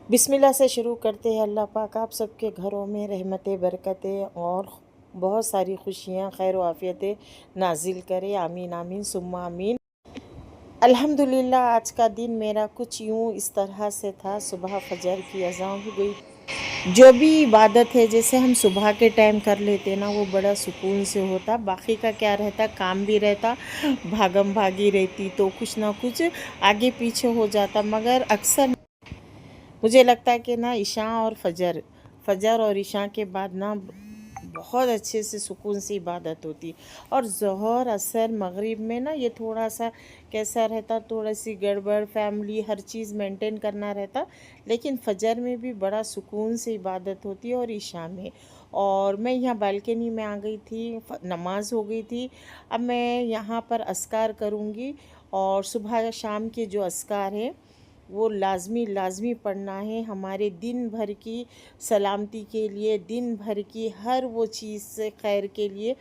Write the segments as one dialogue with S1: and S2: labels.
S1: बिस्मिल्लाह से शुरू करते हैं। अल्लाह पाक आप सबके घरों में रहमतें बरकतें और बहुत सारी खुशियाँ खैर आफियतें नाजिल करे। आमीन आमीन सुम्मा आमीन। अल्हम्दुलिल्लाह आज का दिन मेरा कुछ यूँ इस तरह से था। सुबह फजर की अज़ान हो गई। जो भी इबादत है जैसे हम सुबह के टाइम कर लेते ना, वो बड़ा सुकून से होता। बाकी का क्या रहता, काम भी रहता, भागम भागी रहती तो कुछ ना कुछ आगे पीछे हो जाता। मगर अक्सर मुझे लगता है कि ना इशा और फजर और इशा के बाद ना बहुत अच्छे से सुकून से इबादत होती। और ज़ोहर असर मगरिब में ना ये थोड़ा सा कैसा रहता, थोड़ा सी गड़बड़, फैमिली हर चीज़ मेंटेन करना रहता। लेकिन फजर में भी बड़ा सुकून से इबादत होती है और इशा में। और मैं यहाँ बालकनी में आ गई थी, नमाज हो गई थी। अब मैं यहाँ पर अस्कार करूँगी और सुबह शाम के जो अस्कार है वो लाज़मी लाज़मी पढ़ना है हमारे दिन भर की सलामती के लिए, दिन भर की हर वो चीज़ से खैर के लिए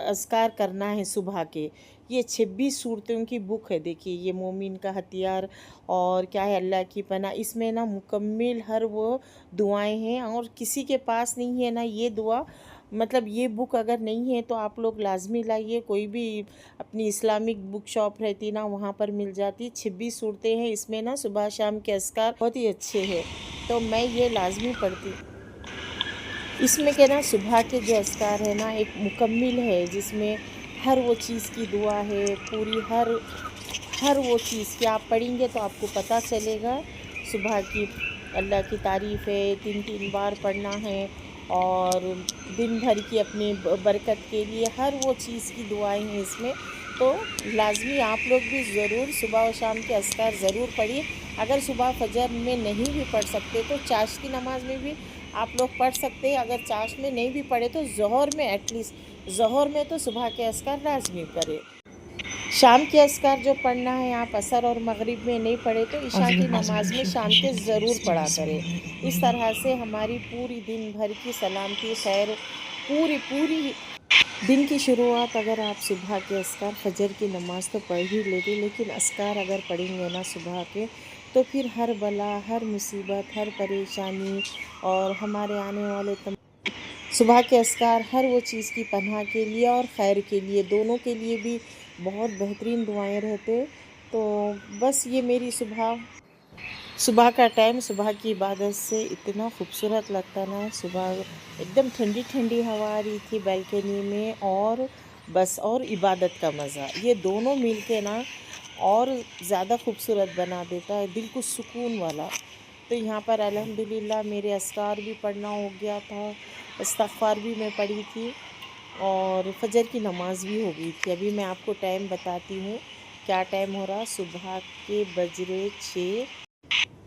S1: अज़कार करना है सुबह के। ये 26 सूरतों की बुक है। देखिए ये मोमिन का हथियार और क्या है, अल्लाह की पनाह। इसमें ना मुकम्मिल हर वो दुआएं हैं और किसी के पास नहीं है ना ये दुआ, मतलब ये बुक अगर नहीं है तो आप लोग लाजमी लाइए। कोई भी अपनी इस्लामिक बुक शॉप रहती ना, वहाँ पर मिल जाती। 26 सूरतें हैं इसमें ना, सुबह शाम के अस्कार बहुत ही अच्छे हैं। तो मैं ये लाजमी पढ़ती। इसमें क्या ना सुबह के जो अस्कार है ना एक मुकम्मिल है, जिसमें हर वो चीज़ की दुआ है पूरी। हर हर वो चीज़ की आप पढ़ेंगे तो आपको पता चलेगा। सुबह की अल्लाह की तारीफ़ है, 3 3 बार पढ़ना है। और दिन भर की अपनी बरकत के लिए हर वो चीज़ की दुआएं हैं इसमें। तो लाजमी आप लोग भी ज़रूर सुबह और शाम के अस्कार ज़रूर पढ़िए। अगर सुबह फजर में नहीं भी पढ़ सकते तो चाश की नमाज़ में भी आप लोग पढ़ सकते हैं। अगर चाश में नहीं भी पढ़े तो ज़ोहर में एटलीस्ट, ज़ोहर में तो सुबह के अस्कार लाजमी करें। शाम के अस्कार जो पढ़ना है आप असर और मगरिब में नहीं पढ़े तो इशा की नमाज में शाम के ज़रूर पढ़ा करें। इस तरह से हमारी पूरी दिन भर की सलामती खैर, पूरी पूरी दिन की शुरुआत अगर आप सुबह के अस्कार फजर की नमाज़ तो पढ़ ही लेते, लेकिन अस्कार अगर पढ़ेंगे ना सुबह के तो फिर हर बला, हर मुसीबत, हर परेशानी और हमारे आने वाले सुबह के अस्कार हर वो चीज़ की पनाह के लिए और ख़ैर के लिए, दोनों के लिए भी बहुत बेहतरीन दुआएं रहते। तो बस ये मेरी सुबह सुबह का टाइम, सुबह की इबादत से इतना खूबसूरत लगता ना। सुबह एकदम ठंडी ठंडी हवा आ रही थी बालकनी में, और बस और इबादत का मज़ा, ये दोनों मिल के ना और ज़्यादा खूबसूरत बना देता है, दिल को सुकून वाला। तो यहाँ पर अल्हम्दुलिल्लाह मेरे अस्कार भी पढ़ना हो गया था, इस्तग़फ़ार भी मैं पढ़ी थी और फजर की नमाज़ भी हो गई थी। अभी मैं आपको टाइम बताती हूँ क्या टाइम हो रहा। सुबह के बज रहे 6।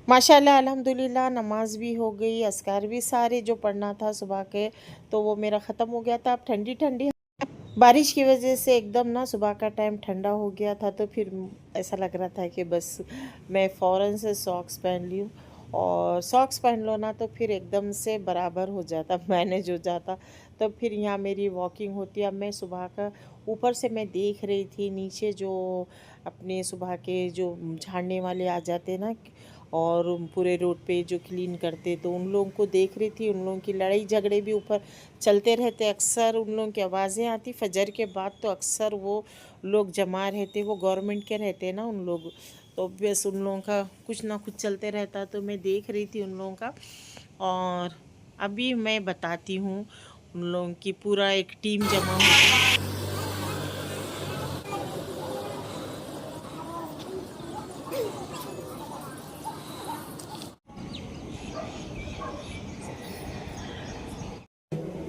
S1: माशाल्लाह अल्हम्दुलिल्लाह नमाज भी हो गई, अस्कार भी सारे जो पढ़ना था सुबह के तो वो मेरा ख़त्म हो गया था। अब ठंडी ठंडी बारिश की वजह से एकदम ना सुबह का टाइम ठंडा हो गया था। तो फिर ऐसा लग रहा था कि बस मैं फ़ौरन से सॉक्स पहन लूँ, और सॉक्स पहन लो ना तो फिर एकदम से बराबर हो जाता, मैनेज हो जाता। तो फिर यहाँ मेरी वॉकिंग होती है। अब मैं सुबह का ऊपर से मैं देख रही थी नीचे जो अपने सुबह के जो झाड़ने वाले आ जाते ना और पूरे रोड पे जो क्लीन करते, तो उन लोगों को देख रही थी। उन लोगों की लड़ाई झगड़े भी ऊपर चलते रहते, अक्सर उन लोगों की आवाज़ें आती फजर के बाद। तो अक्सर वो लोग जमा रहते, वो गवर्नमेंट के रहते ना उन लोग, तो बस उन लोगों का कुछ ना कुछ चलते रहता। तो मैं देख रही थी उन लोगों का। और अभी मैं बताती हूँ उन लोगों की पूरा एक टीम जमा हुई।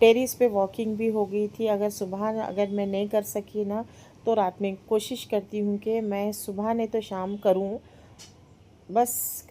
S1: टेरिस पे वॉकिंग भी हो गई थी। अगर सुबह अगर मैं नहीं कर सकी ना तो रात में कोशिश करती हूँ कि मैं सुबह नहीं तो शाम करूँ। बस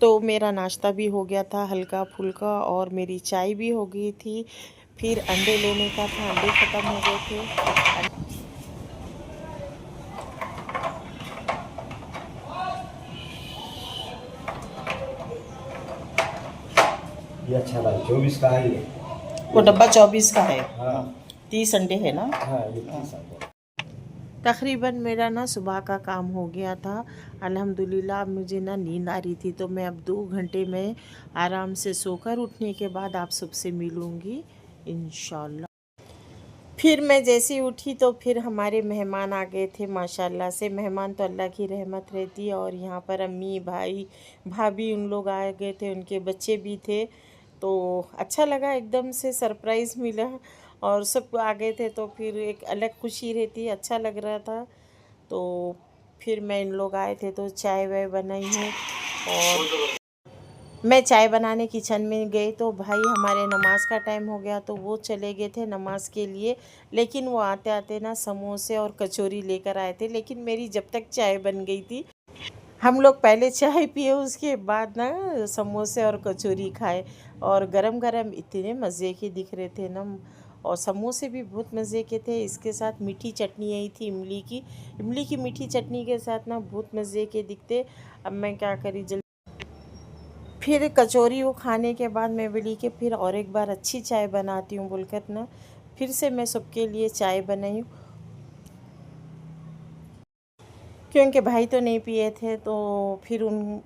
S1: तो मेरा नाश्ता भी हो गया था हल्का फुल्का और मेरी चाय भी हो गई थी। फिर अंडे लेने का था, अंडे ख़त्म हो गए थे।
S2: ये अच्छा था, 24 का है ये।
S1: वो डब्बा 24 का है।
S2: हाँ
S1: 30 अंडे है ना।
S2: हाँ, ये 30 है।
S1: तकरीबन मेरा ना सुबह का काम हो गया था अल्हम्दुलिल्लाह। अब मुझे ना नींद आ रही थी, तो मैं अब 2 घंटे में आराम से सोकर उठने के बाद आप सबसे मिलूँगी इंशाल्लाह। फिर मैं जैसे ही उठी तो फिर हमारे मेहमान आ गए थे माशाल्लाह से। मेहमान तो अल्लाह की रहमत रहती है, और यहाँ पर अम्मी भाई भाभी उन लोग आ गए थे, उनके बच्चे भी थे। तो अच्छा लगा, एकदम से सरप्राइज़ मिला और सब आ गए थे, तो फिर एक अलग खुशी रहती है, अच्छा लग रहा था। तो फिर मैं इन लोग आए थे तो चाय वाय बनाई हूँ, और मैं चाय बनाने किचन में गई तो भाई हमारे नमाज का टाइम हो गया, तो वो चले गए थे नमाज के लिए। लेकिन वो आते आते ना समोसे और कचौरी लेकर आए थे, लेकिन मेरी जब तक चाय बन गई थी, हम लोग पहले चाय पिए उसके बाद ना समोसे और कचौरी खाए। और गरम गरम इतने मज़े के दिख रहे थे ना, और समोसे भी बहुत मज़े के थे। इसके साथ मीठी चटनी आई थी, इमली की मीठी चटनी के साथ ना बहुत मज़े के दिखते। अब मैं क्या करी, जल्दी फिर कचौरी वो खाने के बाद मैं बोली कि फिर और एक बार अच्छी चाय बनाती हूँ बोलकर ना, फिर से मैं सबके लिए चाय बनाई। क्योंकि भाई तो नहीं पिए थे, तो फिर उन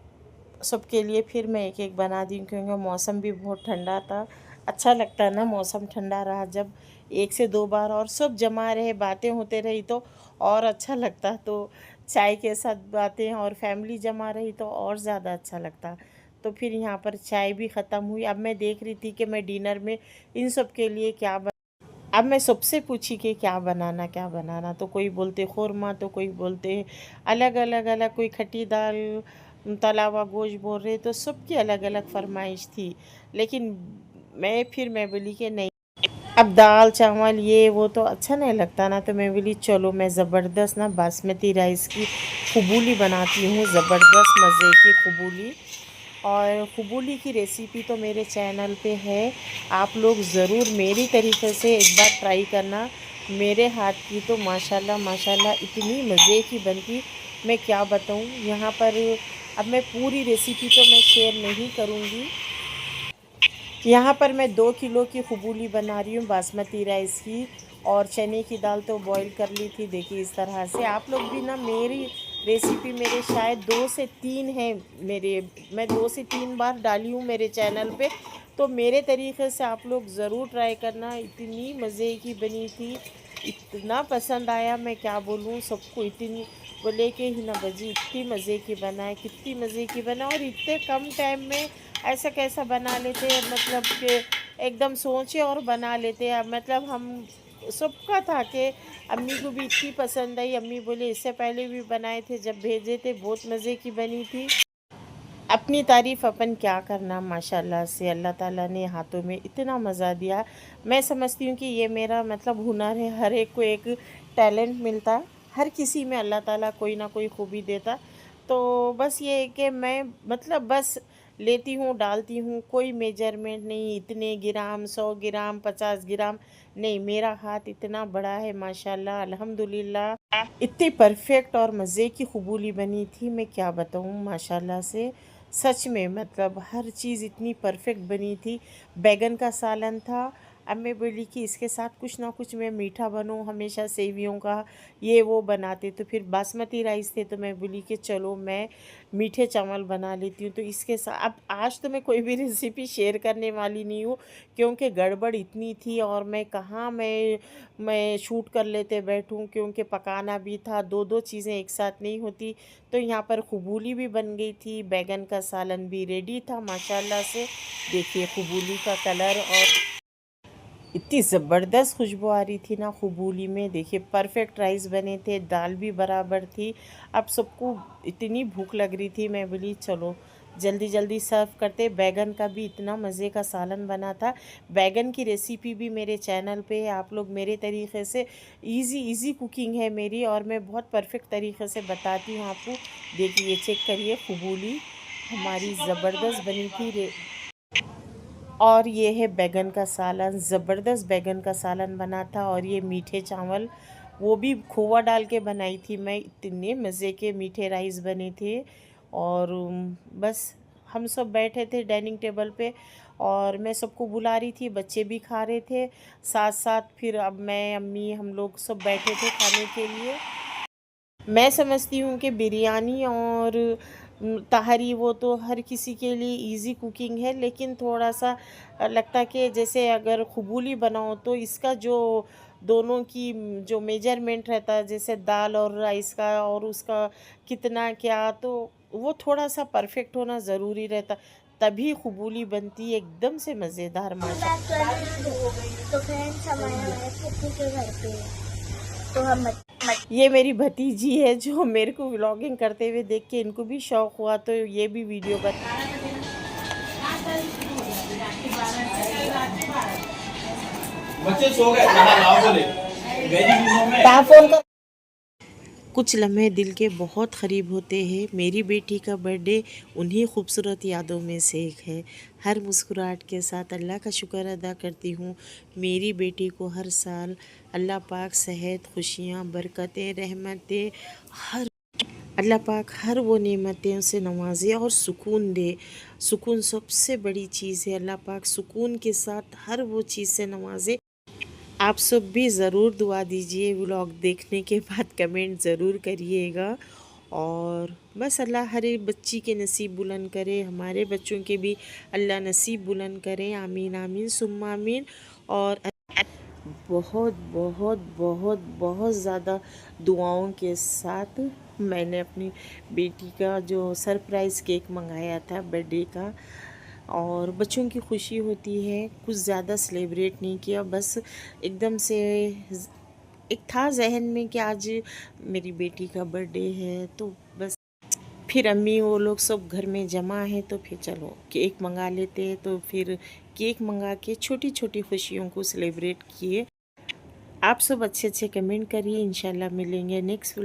S1: सबके लिए फिर मैं एक एक बना दी, क्योंकि मौसम भी बहुत ठंडा था। अच्छा लगता है ना मौसम ठंडा रहा जब, एक से दो बार और सब जमा रहे, बातें होते रही तो और अच्छा लगता। तो चाय के साथ बातें और फैमिली जमा रही तो और ज़्यादा अच्छा लगता। तो फिर यहाँ पर चाय भी ख़त्म हुई। अब मैं देख रही थी कि मैं डिनर में इन सब के लिए क्या अब मैं सबसे पूछी कि क्या बनाना, तो कोई बोलते खुरमा, तो कोई बोलते अलग अलग अलग, कोई खट्टी दाल, तला हुआ गोश्त बोल रहे, तो सबकी अलग अलग फरमाइश थी। लेकिन मैं बोली कि नहीं, अब दाल चावल ये वो तो अच्छा नहीं लगता ना, तो मैं बोली चलो मैं ज़बरदस्त ना बासमती राइस की खबूली बनाती हूँ, ज़बरदस्त मज़े की खबूली। और खबूली की रेसिपी तो मेरे चैनल पे है, आप लोग ज़रूर मेरी तरीक़े से एक बार ट्राई करना। मेरे हाथ की तो माशाल्लाह माशाल्लाह इतनी मज़े की बनती, मैं क्या बताऊँ। यहाँ पर अब मैं पूरी रेसिपी तो मैं शेयर नहीं करूँगी। यहाँ पर मैं 2 किलो की खबूली बना रही हूँ बासमती राइस की, और चने की दाल तो बॉईल कर ली थी। देखिए इस तरह से आप लोग भी ना, मेरी रेसिपी मेरे शायद 2 से 3 हैं मेरे, मैं 2 से 3 बार डाली हूँ मेरे चैनल पे। तो मेरे तरीक़े से आप लोग ज़रूर ट्राई करना, इतनी मज़े की बनी थी, इतना पसंद आया, मैं क्या बोलूँ सबको। इतनी बोले कि ही ना बजी, इतनी मज़े की बनाए, कितनी मज़े की बना, और इतने कम टाइम में ऐसा कैसा बना लेते हैं, मतलब कि एकदम सोचे और बना लेते हैं। मतलब हम सबका था कि अम्मी को भी इतनी पसंद आई, अम्मी बोले इससे पहले भी बनाए थे, जब भेजे थे बहुत मज़े की बनी थी। अपनी तारीफ़ अपन क्या करना, माशाल्लाह से अल्लाह ताला ने हाथों में इतना मज़ा दिया। मैं समझती हूँ कि ये मेरा मतलब हुनर है, हर एक को एक टैलेंट मिलता, हर किसी में अल्लाह ताला कोई ना कोई खूबी देता। तो बस ये है कि मैं मतलब बस लेती हूँ डालती हूँ, कोई मेजरमेंट नहीं, इतने ग्राम 100 ग्राम 50 ग्राम नहीं, मेरा हाथ इतना बड़ा है माशाल्लाह अल्हम्दुलिल्लाह। इतनी परफेक्ट और मज़े की खबूली बनी थी, मैं क्या बताऊँ माशाल्लाह से। सच में मतलब हर चीज़ इतनी परफेक्ट बनी थी। बैगन का सालन था, अब मैं बोली कि इसके साथ कुछ ना कुछ मैं मीठा बनूँ, हमेशा सेवियों का ये वो बनाते, तो फिर बासमती राइस थे, तो मैं बोली कि चलो मैं मीठे चावल बना लेती हूँ। तो इसके साथ अब आज तो मैं कोई भी रेसिपी शेयर करने वाली नहीं हूँ, क्योंकि गड़बड़ इतनी थी, और मैं कहाँ मैं शूट कर लेते बैठूं, क्योंकि पकाना भी था, दो दो चीज़ें एक साथ नहीं होती। तो यहाँ पर खबूली भी बन गई थी, बैगन का सालन भी रेडी था माशाल्लाह से। देखिए खबूली का कलर, और इतनी ज़बरदस्त खुशबू आ रही थी ना खबूली में। देखिए परफेक्ट राइस बने थे, दाल भी बराबर थी। अब सबको इतनी भूख लग रही थी, मैं बोली चलो जल्दी जल्दी सर्व करते। बैगन का भी इतना मज़े का सालन बना था। बैगन की रेसिपी भी मेरे चैनल पे है, आप लोग मेरे तरीक़े से इजी कुकिंग है मेरी, और मैं बहुत परफेक्ट तरीक़े से बताती हूँ आपको। देखिए चेक करिए खबूली, हमारी ज़बरदस्त बनी थी और ये है बैगन का सालन, ज़बरदस्त बैगन का सालन बना था। और ये मीठे चावल, वो भी खोवा डाल के बनाई थी मैं, इतने मज़े के मीठे राइस बने थे। और बस हम सब बैठे थे डाइनिंग टेबल पे और मैं सबको बुला रही थी, बच्चे भी खा रहे थे साथ साथ। फिर अब मैं, अम्मी, हम लोग सब बैठे थे खाने के लिए। मैं समझती हूँ कि बिरयानी और तहरी वो तो हर किसी के लिए इजी कुकिंग है, लेकिन थोड़ा सा लगता है कि जैसे अगर ख़ुबूली बनाओ तो इसका जो दोनों की जो मेजरमेंट रहता है, जैसे दाल और राइस का और उसका कितना क्या, तो वो थोड़ा सा परफेक्ट होना ज़रूरी रहता, तभी ख़ुबूली बनती है एकदम से मज़ेदार माशा।
S3: तो फ्रेंड्स हमारे किसी के घर पे तो हम
S1: ये मेरी भतीजी है जो मेरे को व्लॉगिंग करते हुए देख के इनको भी शौक़ हुआ तो ये भी वीडियो बना।
S2: बच्चे सो गए, खाना लाओ बोले
S1: फोन कर। कुछ लम्हे दिल के बहुत क़रीब होते हैं। मेरी बेटी का बर्थडे उन्हीं खूबसूरत यादों में से एक है। हर मुस्कुराहट के साथ अल्लाह का शुक्र अदा करती हूँ, मेरी बेटी को हर साल अल्लाह पाक सेहत, खुशियाँ, बरकतें, रहमतें, हर अल्लाह पाक हर वो नेमतें उसे नवाजे और सुकून दे। सुकून सबसे बड़ी चीज़ है, अल्लाह पाक सुकून के साथ हर वो चीज़ से नवाजे। आप सब भी ज़रूर दुआ दीजिए, व्लॉग देखने के बाद कमेंट ज़रूर करिएगा। और बस अल्लाह हर एक बच्ची के नसीब बुलंद करे, हमारे बच्चों के भी अल्लाह नसीब बुलंद करे, आमीन आमीन सुम्मा आमीन। और बहुत बहुत बहुत बहुत ज़्यादा दुआओं के साथ मैंने अपनी बेटी का जो सरप्राइज़ केक मंगाया था बर्थडे का, और बच्चों की खुशी होती है, कुछ ज़्यादा सेलिब्रेट नहीं किया, बस एकदम से एक था जहन में कि आज मेरी बेटी का बर्थडे है, तो बस फिर अम्मी वो लोग सब घर में जमा है तो फिर चलो केक मंगा लेते हैं, तो फिर केक मंगा के छोटी छोटी खुशियों को सेलिब्रेट किए। आप सब अच्छे अच्छे कमेंट करिए, इंशाल्लाह मिलेंगे नेक्स्ट